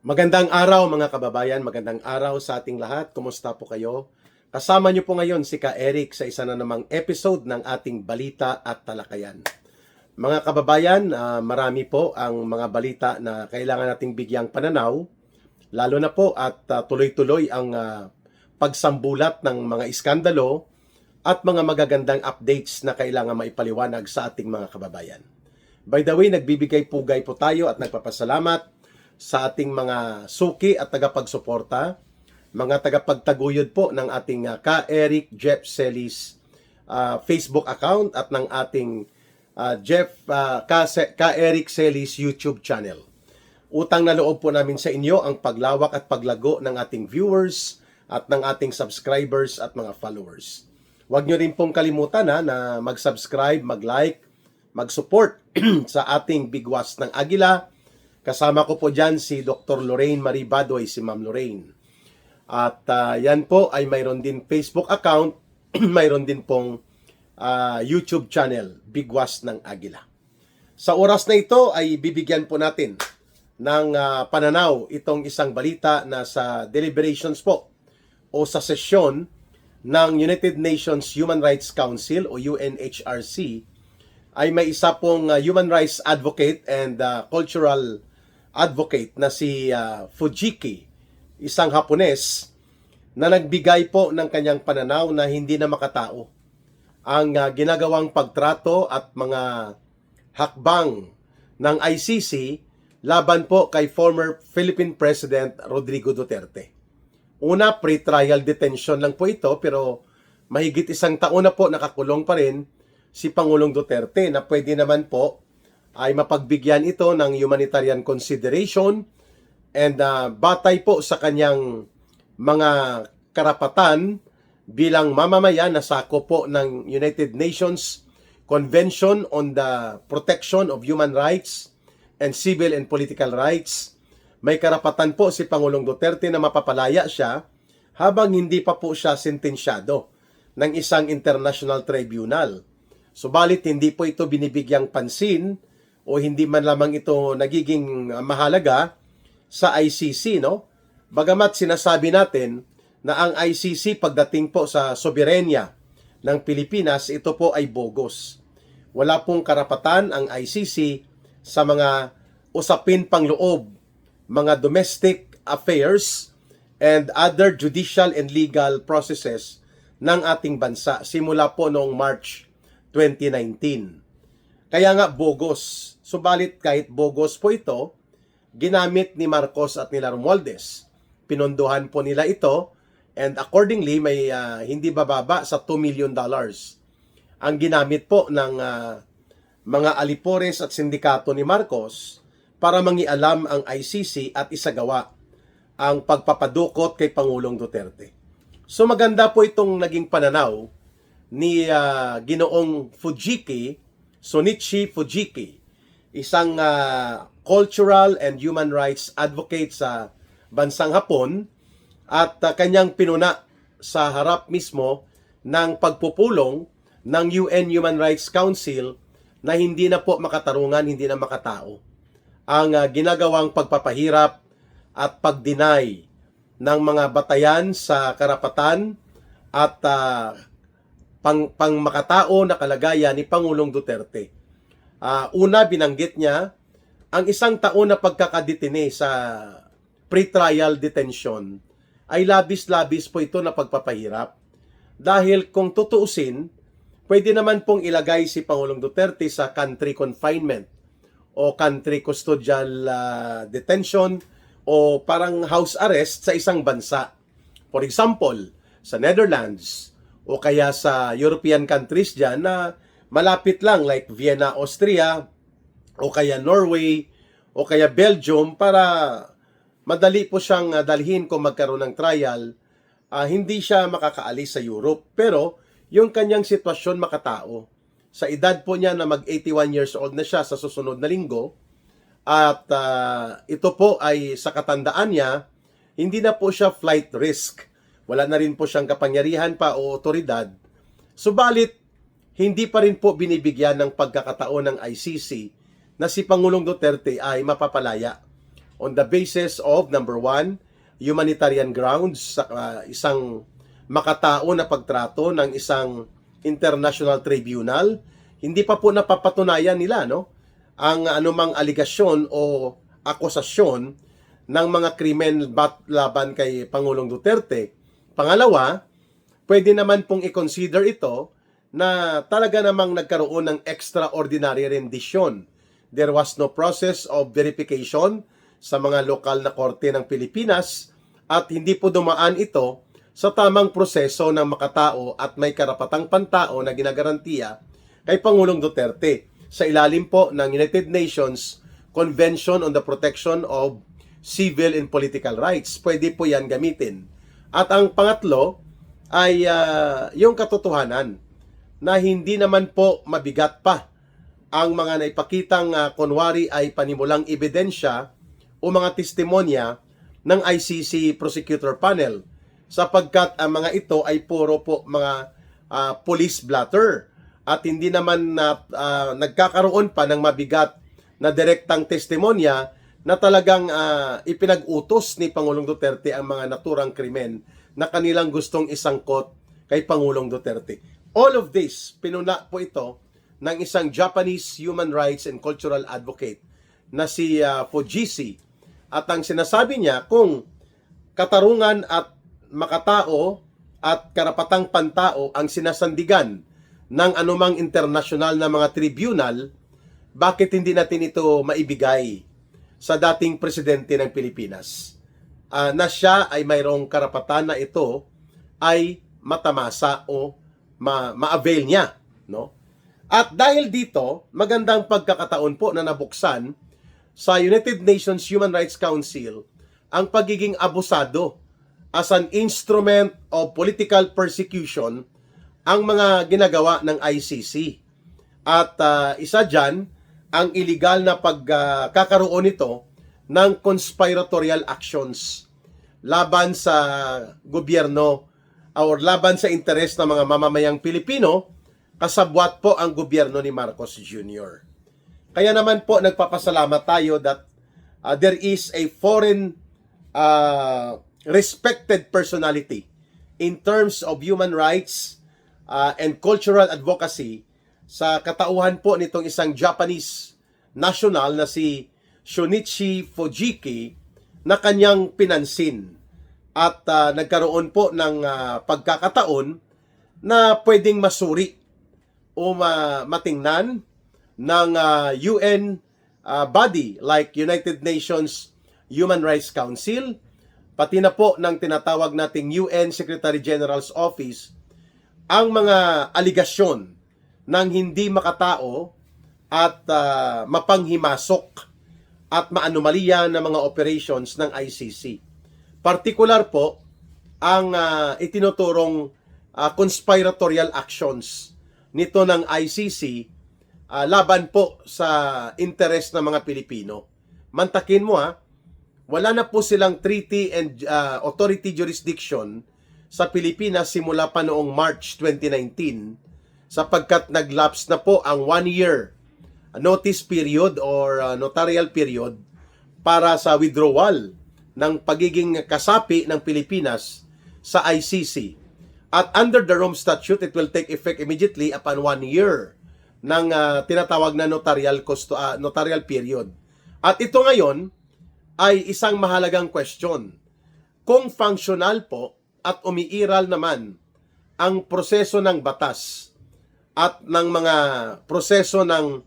Magandang araw mga kababayan, magandang araw sa ating lahat. Kumusta po kayo? Kasama niyo po ngayon si Ka Eric sa isa na namang episode ng ating balita at talakayan. Mga kababayan, marami po ang mga balita na kailangan nating bigyang pananaw, lalo na po at tuloy-tuloy ang pagsambulat ng mga iskandalo at mga magagandang updates na kailangan maipaliwanag sa ating mga kababayan. By the way, nagbibigay pugay po tayo at nagpapasalamat sa ating mga suki at tagapagsuporta, mga tagapagtaguyod po ng ating Ka Eric Jeff Celis Facebook account at ng ating Ka Eric Celis YouTube channel. Utang na loob po namin sa inyo ang paglawak at paglago ng ating viewers at ng ating subscribers at mga followers. Huwag nyo rin pong kalimutan na mag-subscribe, mag-like, mag-support sa ating Bigwas ng Agila. Kasama ko po dyan si Dr. Lorraine Marie Badoy, si Ma'am Lorraine. At yan po ay mayroon din Facebook account, mayroon din pong YouTube channel, Bigwas ng Agila. Sa oras na ito ay bibigyan po natin ng pananaw itong isang balita na sa deliberations po o sa sesyon ng United Nations Human Rights Council o UNHRC ay may isa pong human rights advocate and cultural advocate na si Fujiki, isang Hapones na nagbigay po ng kanyang pananaw na hindi na makatao ang ginagawang pagtrato at mga hakbang ng ICC laban po kay former Philippine President Rodrigo Duterte. Una, pre-trial detention lang po ito, pero mahigit isang taon na po nakakulong pa rin si Pangulong Duterte na pwede naman po ay mapagbigyan ito ng humanitarian consideration and batay po sa kanyang mga karapatan bilang mamamayan na sakop po ng United Nations Convention on the Protection of Human Rights and Civil and Political Rights. May karapatan po si Pangulong Duterte na mapapalaya siya habang hindi pa po siya sentensyado ng isang international tribunal. Subalit hindi po ito binibigyang pansin o hindi man lamang ito nagiging mahalaga sa ICC, no? Bagamat sinasabi natin na ang ICC pagdating po sa soberenya ng Pilipinas, ito po ay bogus. Wala pong karapatan ang ICC sa mga usapin pangloob, mga domestic affairs and other judicial and legal processes ng ating bansa simula po noong March 2019. Kaya nga bogus. Subalit kahit bogus po ito, ginamit ni Marcos at nila Romualdez. Pinondohan po nila ito and accordingly may hindi bababa sa $2 million ang ginamit po ng mga alipores at sindikato ni Marcos para mangialam ang ICC at isagawa ang pagpapadukot kay Pangulong Duterte. So maganda po itong naging pananaw ni Ginoong Fujiki, Sonichi Fujiki, isang cultural and human rights advocate sa bansang Hapon at kanyang pinuna sa harap mismo ng pagpupulong ng UN Human Rights Council na hindi na po makatarungan, hindi na makatao ang ginagawang pagpapahirap at pag-deny ng mga batayan sa karapatan at pang makatao na kalagayan ni Pangulong Duterte. Una, binanggit niya ang isang taon na pagkakadetine sa pre-trial detention ay labis-labis po ito na pagpapahirap. Dahil kung tutuusin, pwede naman pong ilagay si Pangulong Duterte sa country confinement o country custodial detention o parang house arrest sa isang bansa. For example, sa Netherlands o kaya sa European countries dyan na malapit lang like Vienna, Austria o kaya Norway o kaya Belgium para madali po siyang dalhin kung magkaroon ng trial. Hindi siya makakaalis sa Europe pero yung kanyang sitwasyon makatao. Sa edad po niya na mag-81 years old na siya sa susunod na linggo at ito po ay sa katandaan niya, hindi na po siya flight risk. Wala na rin po siyang kapangyarihan pa o otoridad. Subalit, hindi pa rin po binibigyan ng pagkakataon ng ICC na si Pangulong Duterte ay mapapalaya on the basis of, number one, humanitarian grounds, isang makatao na pagtrato ng isang international tribunal. Hindi pa po napapatunayan nila, no, ang anumang aligasyon o akusasyon ng mga krimen laban kay Pangulong Duterte. Pangalawa, pwede naman pong i-consider ito na talaga namang nagkaroon ng extraordinary rendition. There was no process of verification sa mga lokal na korte ng Pilipinas at hindi po dumaan ito sa tamang proseso ng makatao at may karapatang pantao na ginagarantiya kay Pangulong Duterte sa ilalim po ng United Nations Convention on the Protection of Civil and Political Rights. Pwede po yan gamitin. At ang pangatlo ay yung katotohanan na hindi naman po mabigat pa ang mga naipakitang kunwari ay panimulang ebidensya o mga testimonya ng ICC Prosecutor Panel sapagkat ang mga ito ay puro po mga police blotter at hindi naman nagkakaroon pa ng mabigat na direktang testimonya na talagang ipinag-utos ni Pangulong Duterte ang mga naturang krimen na kanilang gustong isangkot kay Pangulong Duterte. All of this, pinuna po ito ng isang Japanese human rights and cultural advocate na si Fujisi. At ang sinasabi niya, kung katarungan at makatao at karapatang pantao ang sinasandigan ng anumang internasyonal na mga tribunal, bakit hindi natin ito maibigay sa dating presidente ng Pilipinas? Na siya ay mayroong karapatan na ito ay matamasa o ma-avail niya, no? At dahil dito, magandang pagkakataon po na nabuksan sa United Nations Human Rights Council ang pagiging abusado as an instrument of political persecution ang mga ginagawa ng ICC. At isa dyan, ang illegal na pagkakaroon nito ng conspiratorial actions laban sa gobyerno or laban sa interes ng mga mamamayang Pilipino, kasabwat po ang gobyerno ni Marcos Jr. Kaya naman po nagpapasalamat tayo that there is a foreign respected personality in terms of human rights and cultural advocacy sa katauhan po nitong isang Japanese national na si Shunichi Fujiki na kanyang pinansin. At nagkaroon po ng pagkakataon na pwedeng masuri o matingnan ng UN body like United Nations Human Rights Council, pati na po ng tinatawag nating UN Secretary General's Office, ang mga aligasyon ng hindi makatao at mapanghimasok at maanomalya ng mga operations ng ICC. Partikular po ang itinuturong conspiratorial actions nito ng ICC laban po sa interes ng mga Pilipino. Mantakin mo wala na po silang treaty and authority jurisdiction sa Pilipinas simula pa noong March 2019 sapagkat nag-lapse na po ang 1 year notice period or notarial period para sa withdrawal ng pagiging kasapi ng Pilipinas sa ICC. At under the Rome Statute, it will take effect immediately upon 1 year ng tinatawag na notarial period. At ito ngayon ay isang mahalagang question. Kung functional po at umiiral naman ang proseso ng batas at ng mga proseso ng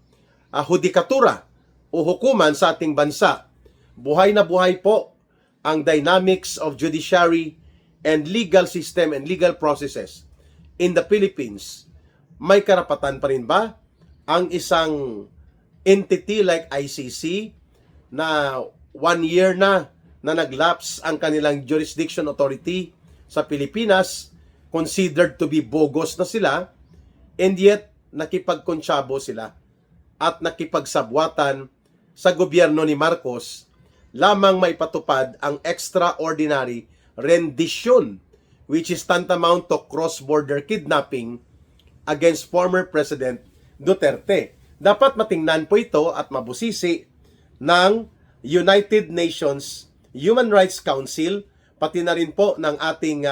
hudikatura o hukuman sa ating bansa, buhay na buhay po ang dynamics of judiciary and legal system and legal processes in the Philippines, may karapatan pa rin ba ang isang entity like ICC na 1 year na nag-lapse ang kanilang jurisdiction authority sa Pilipinas, considered to be bogus na sila, and yet nakipagkonsyabo sila at nakipagsabwatan sa gobyerno ni Marcos lamang may patupad ang extraordinary rendition, which is tantamount to cross-border kidnapping against former President Duterte. Dapat matingnan po ito at mabusisi ng United Nations Human Rights Council, pati na rin po ng ating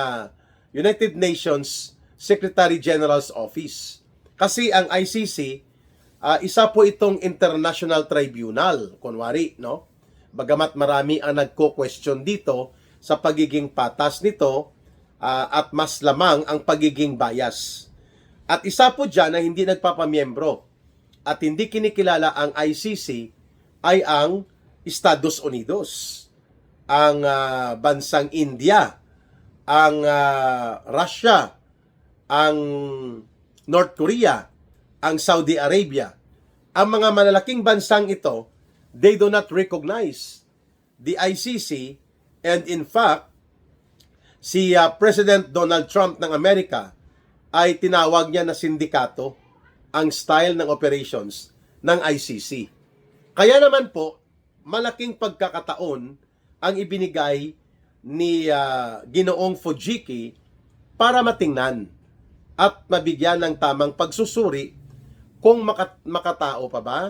United Nations Secretary General's Office. Kasi ang ICC, isa po itong international tribunal, kunwari, no? Bagamat marami ang nagko-question dito sa pagiging patas nito at mas lamang ang pagiging bias. At isa po dyan na hindi nagpapamiyembro at hindi kinikilala ang ICC ay ang Estados Unidos, ang bansang India, ang Russia, ang North Korea, ang Saudi Arabia. Ang mga malalaking bansang ito, they do not recognize the ICC, and in fact, si President Donald Trump ng Amerika ay tinawag niya na sindikato ang style ng operations ng ICC. Kaya naman po, malaking pagkakataon ang ibinigay ni Ginoong Fujiki para matingnan at mabigyan ng tamang pagsusuri kung makatao pa ba,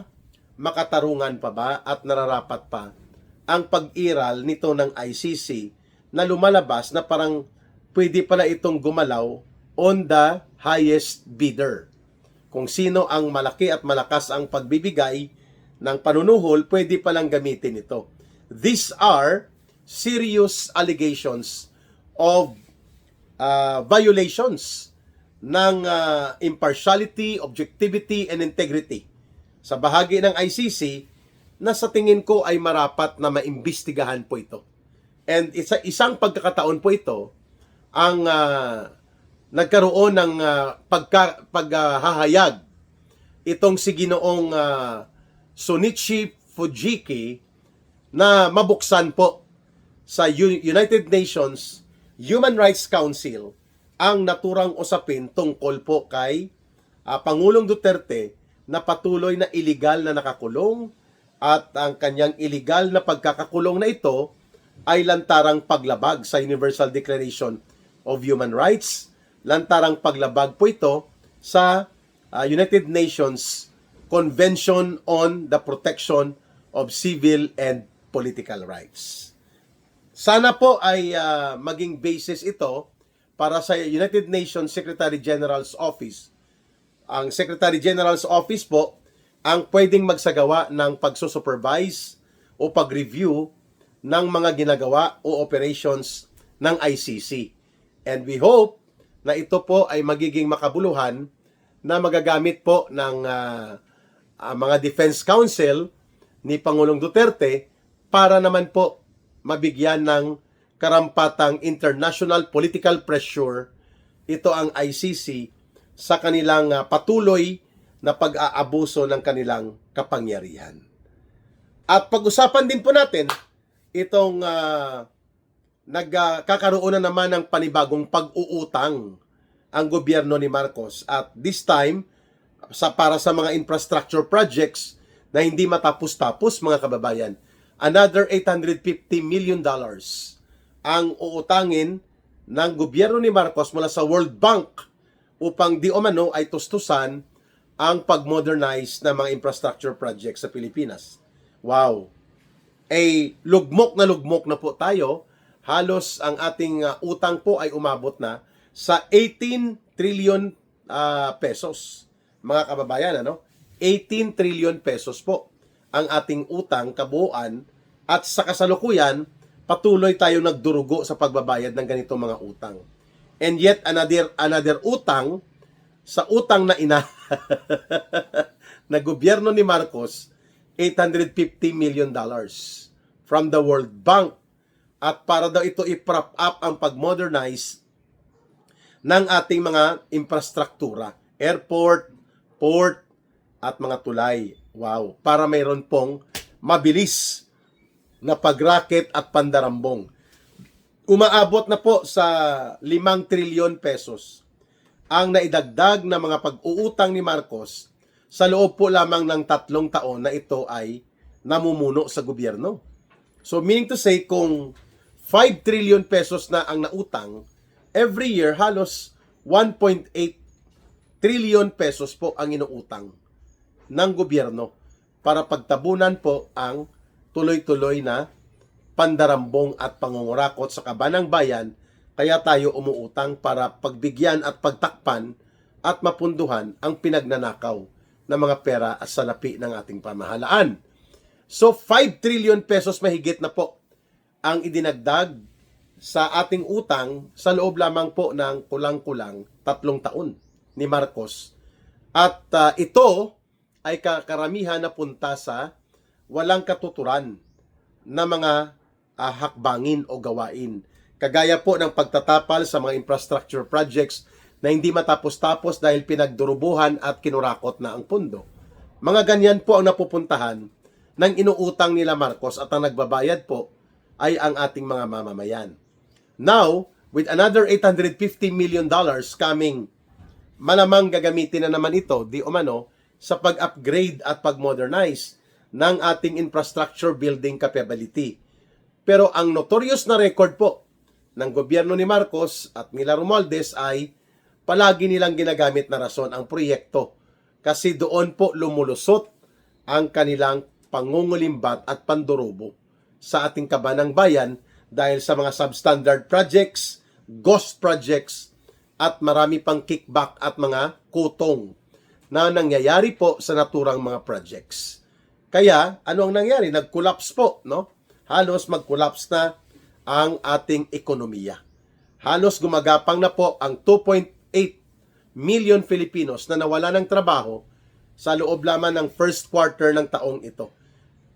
makatarungan pa ba at nararapat pa ang pag-iral nito ng ICC na lumalabas na parang pwede pala itong gumalaw on the highest bidder. Kung sino ang malaki at malakas ang pagbibigay ng panunuhol, pwede palang gamitin ito. These are serious allegations of violations ng impartiality, objectivity, and integrity sa bahagi ng ICC na sa tingin ko ay marapat na maimbestigahan po ito. And isang pagkakataon po ito ang nagkaroon ng paghahayag itong si Ginoong Shunichi Fujiki na mabuksan po sa United Nations Human Rights Council ang naturang usapin tungkol po kay Pangulong Duterte na patuloy na iligal na nakakulong at ang kanyang iligal na pagkakakulong na ito ay lantarang paglabag sa Universal Declaration of Human Rights, lantarang paglabag po ito sa United Nations Convention on the Protection of Civil and Political Rights. Sana po ay maging basis ito para sa United Nations Secretary General's Office. Ang Secretary General's Office po ang pwedeng magsagawa ng pagsusupervise o pag-review ng mga ginagawa o operations ng ICC. And we hope na ito po ay magiging makabuluhan na magagamit po ng mga Defense Council ni Pangulong Duterte para naman po mabigyan ng karampatang international political pressure ito ang ICC sa kanilang patuloy na pag-aabuso ng kanilang kapangyarihan. At pag-usapan din po natin itong nagkakaroon na naman ng panibagong pag-uutang ang gobyerno ni Marcos at this time para sa mga infrastructure projects na hindi matapos-tapos mga kababayan. Another $850 million ang uutangin ng gobyerno ni Marcos mula sa World Bank upang di umano ay tustusan ang pag-modernize ng mga infrastructure projects sa Pilipinas. Wow! Lugmok na po tayo. Halos ang ating utang po ay umabot na sa 18 trillion pesos. Mga kababayan, 18 trillion pesos po ang ating utang kabuuan at sa kasalukuyan patuloy tayong nagdurugo sa pagbabayad ng ganitong mga utang. And yet another utang sa utang na ina na gobyerno ni Marcos, $850 million from the World Bank. At para daw ito i-prop up ang pag-modernize ng ating mga infrastruktura, airport, port, at mga tulay. Wow! Para mayroon pong mabilis na pagraket at pandarambong. Umaabot na po sa 5 trilyon pesos ang naidagdag na mga pag-uutang ni Marcos sa loob po lamang ng 3 taon na ito ay namumuno sa gobyerno. So meaning to say, kung 5 trillion pesos na ang nautang, every year halos 1.8 trillion pesos po ang inuutang ng gobyerno para pagtabunan po ang tuloy-tuloy na pandarambong at pangungurakot sa kabanang bayan, kaya tayo umuutang para pagbigyan at pagtakpan at mapunduhan ang pinagnanakaw ng mga pera at salapi ng ating pamahalaan. So 5 trillion pesos mahigit na po ang idinagdag sa ating utang sa loob lamang po ng kulang-kulang 3 taon ni Marcos. At ito ay karamihan na punta sa walang katuturan na mga hakbangin o gawain. Kagaya po ng pagtatapal sa mga infrastructure projects na hindi matapos-tapos dahil pinagdurubuhan at kinurakot na ang pundo. Mga ganyan po ang napupuntahan ng inuutang nila Marcos at ang nagbabayad po ay ang ating mga mamamayan. Now, with another $850 million coming, malamang gagamitin na naman ito, di umano, sa pag-upgrade at pag-modernize ng ating infrastructure building capability. Pero ang notorious na record po ng gobyerno ni Marcos at nila Romualdez ay palagi nilang ginagamit na rason ang proyekto kasi doon po lumulusot ang kanilang pangungulimbat at pandurubo sa ating kabanang bayan dahil sa mga substandard projects, ghost projects, at marami pang kickback at mga kutong na nangyayari po sa naturang mga projects. Kaya, ano ang nangyari? Nag-collapse po, no? Halos mag-collapse na ang ating ekonomiya. Halos gumagapang na po ang 2.8 million Filipinos na nawala ng trabaho sa loob lamang ng first quarter ng taong ito.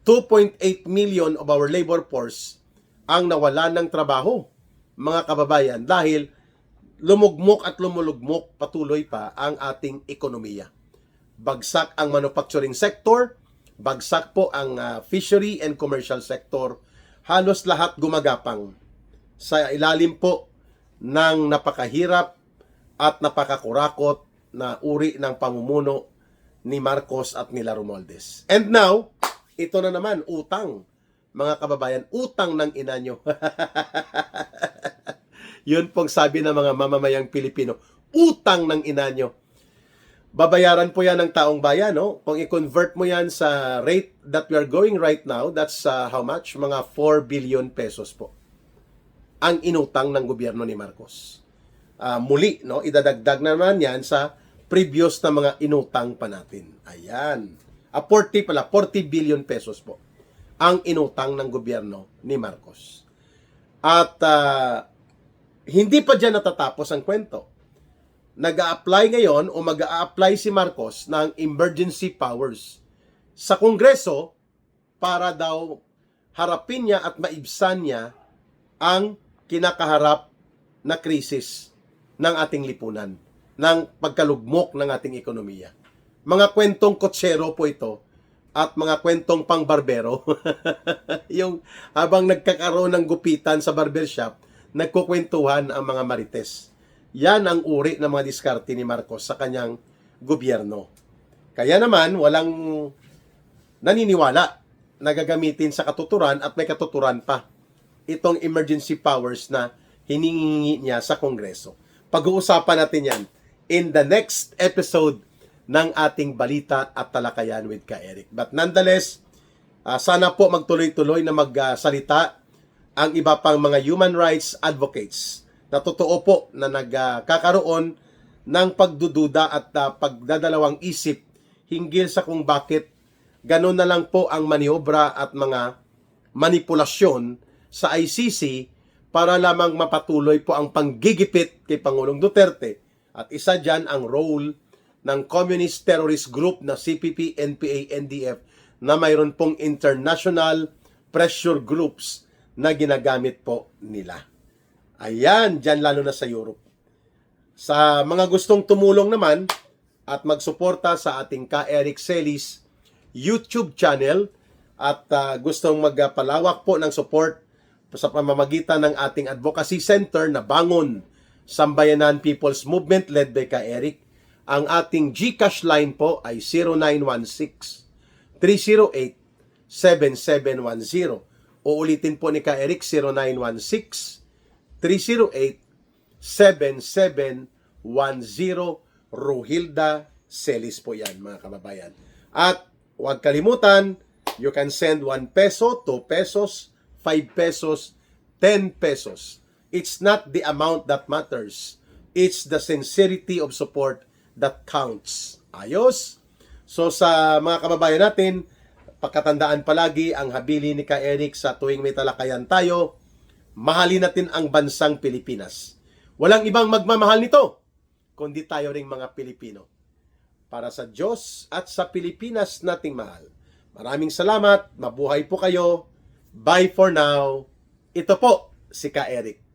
2.8 million of our labor force ang nawala ng trabaho, mga kababayan, dahil lumugmok at lumulugmok patuloy pa ang ating ekonomiya. Bagsak ang manufacturing sector, bagsak po ang fishery and commercial sector, halos lahat gumagapang sa ilalim po ng napakahirap at napakakurakot na uri ng pamumuno ni Marcos at nila Romualdez. And now, ito na naman, utang. Mga kababayan, utang ng ina nyo. Yun pong sabi ng mga mamamayang Pilipino, utang ng ina nyo. Babayaran po yan ng taong bayan, no? Kung i-convert mo yan sa rate that we are going right now, that's how much? Mga 4 billion pesos po. Ang inutang ng gobyerno ni Marcos. Muli, no? Idadagdag naman yan sa previous na mga inutang pa natin. Ayan. 40 billion pesos po ang inutang ng gobyerno ni Marcos. At hindi pa dyan natatapos ang kwento. Nag-a-apply ngayon o mag-a-apply si Marcos ng emergency powers sa Kongreso para daw harapin niya at maibsan niya ang kinakaharap na krisis ng ating lipunan, ng pagkalugmok ng ating ekonomiya. Mga kwentong kotsero po ito at mga kwentong pangbarbero. Yung habang nagkakaroon ng gupitan sa barbershop, nagkukwentuhan ang mga marites. Yan ang uri ng mga diskarte ni Marcos sa kanyang gobyerno. Kaya naman, walang naniniwala na gagamitin sa katuturan at may katuturan pa itong emergency powers na hiningi niya sa Kongreso. Pag-uusapan natin yan in the next episode ng ating Balita at Talakayan with Ka Eric. But nonetheless, sana po magtuloy-tuloy na magsalita ang iba pang mga human rights advocates na totoo po na nagkakaroon ng pagdududa at pagdadalawang isip hinggil sa kung bakit ganun na lang po ang maniobra at mga manipulasyon sa ICC para lamang mapatuloy po ang panggigipit kay Pangulong Duterte. At isa dyan ang role ng communist terrorist group na CPP, NPA, NDF na mayroon pong international pressure groups na ginagamit po nila. Ayan, dyan lalo na sa Europe. Sa mga gustong tumulong naman at magsuporta sa ating Ka Eric Celis YouTube channel at gustong magpalawak po ng support sa pamamagitan ng ating advocacy center na Bangon Sambayanan People's Movement led by Ka Eric, ang ating GCash line po ay 0916-308-7710. Uulitin po ni Ka Eric, 0916-308-7710. Rohilda Celis po yan, mga kababayan. At huwag kalimutan You can send 1 peso, 2 pesos, 5 pesos, 10 pesos. It's not the amount that matters. It's the sincerity of support that counts. Ayos? So sa mga kababayan natin, pagkatandaan palagi ang habili ni Ka Eric sa tuwing may talakayan tayo, mahalin natin ang bansang Pilipinas. Walang ibang magmamahal nito, kundi tayo ring mga Pilipino. Para sa Diyos at sa Pilipinas nating mahal. Maraming salamat, mabuhay po kayo. Bye for now. Ito po si Ka Eric.